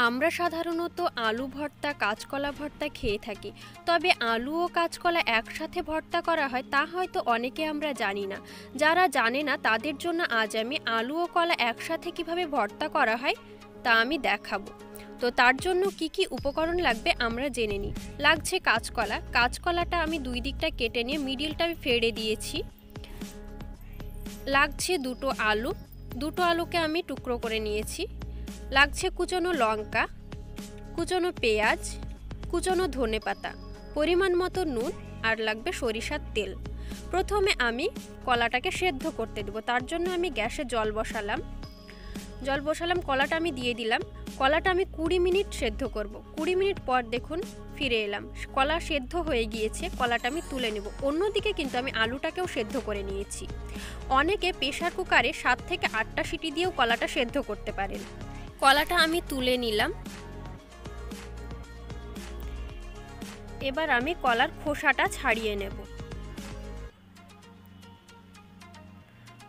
আমরা সাধারণত আলু ভর্তা, কাঁচকলা ভর্তা খেয়ে থাকি। তবে আলু ও কাঁচকলা একসাথে ভর্তা করা হয় তা হয়তো অনেকে আমরা জানি না। যারা জানে না তাদের জন্য আজ আমি আলু ও কলা একসাথে কিভাবে ভর্তা করা হয় তা আমি দেখাবো। তো তার জন্য কি কি উপকরণ লাগবে আমরা জেনে নিই। লাগছে কাঁচকলা। কাঁচকলাটা আমি দুই দিকটা কেটে নিয়ে মিডিলটা আমি ফেড়ে দিয়েছি। লাগছে দুটো আলুকে আমি টুকরো করে নিয়েছি। লাগছে কুচনো লঙ্কা, কুচনো পেঁয়াজ, কুচনো ধনেপাতা, পরিমাণ মতো নুন, আর লাগবে সরিষার তেল। প্রথমে আমি কলাটাকে সেদ্ধ করতে দেবো। তার জন্য আমি গ্যাসে জল বসালাম। কলাটা আমি দিয়ে দিলাম। কলাটা আমি 20 মিনিট সেদ্ধ করব। 20 মিনিট পর দেখুন ফিরে এলাম, কলা সেদ্ধ হয়ে গিয়েছে। কলাটা আমি তুলে নেব। অন্যদিকে কিন্তু আমি আলুটাকেও সেদ্ধ করে নিয়েছি। অনেকে প্রেসার কুকারে 7 থেকে 8টা সিটি দিয়েও কলাটা সেদ্ধ করতে পারেন। কলাটা আমি তুলে নিলাম। এবার আমি কলার খোসাটা ছাড়িয়ে নেব।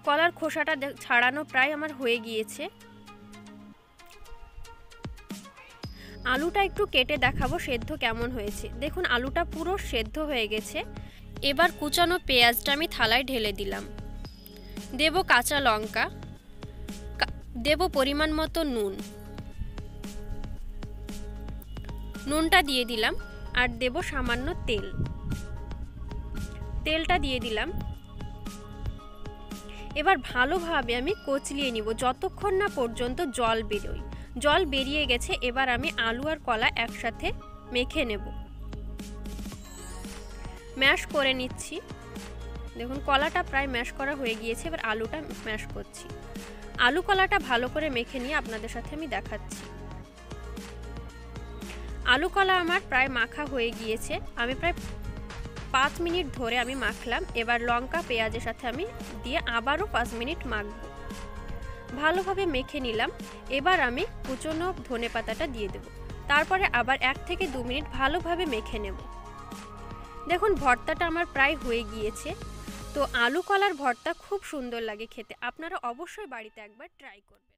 কলার খোসাটা ছাড়ানো প্রায় আমার হয়ে গিয়েছে। আলুটা একটু কেটে দেখাবো সেদ্ধ কেমন হয়েছে। দেখুন আলুটা পুরো সেদ্ধ হয়ে গেছে। এবার কুচানো পেঁয়াজটা আমি থালায় ঢেলে দিলাম। দেব কাঁচা লঙ্কা, দেব পরিমাণ মতো নুনটা দিয়ে দিলাম, আর দেব সামান্য তেলটা দিয়ে দিলাম। এবার ভালোভাবে আমি কচলিয়ে নিব যতক্ষণ না পর্যন্ত জল বেরোয়। জল বেরিয়ে গেছে। এবার আমি আলু আর কলা একসাথে মেখে নেব। ম্যাশ করে নিচ্ছি। দেখুন কলাটা প্রায় ম্যাশ করা হয়ে গিয়েছে। এবার আলুটা ম্যাশ করছি। আলু কলাটা ভালো করে মেখে নিয়ে আপনাদের সাথে আমি দেখাচ্ছি। আলু কলা আমার প্রায় মাখা হয়ে গিয়েছে। আমি প্রায় 5 মিনিট ধরে আমি মাখলাম। এবার লঙ্কা পেঁয়াজের সাথে আমি দিয়ে আবারও 5 মিনিট মাখব। ভালোভাবে মেখে নিলাম। এবার আমি কুচনো ধনেপাতাটা দিয়ে দেব। তারপরে আবার 1 থেকে 2 মিনিট ভালোভাবে মেখে নেব। দেখুন ভর্তাটা আমার প্রায় হয়ে গিয়েছে। তো আলু কলার ভর্তা খুব সুন্দর লাগে খেতে। আপনারা অবশ্যই বাড়িতে একবার ট্রাই করবেন।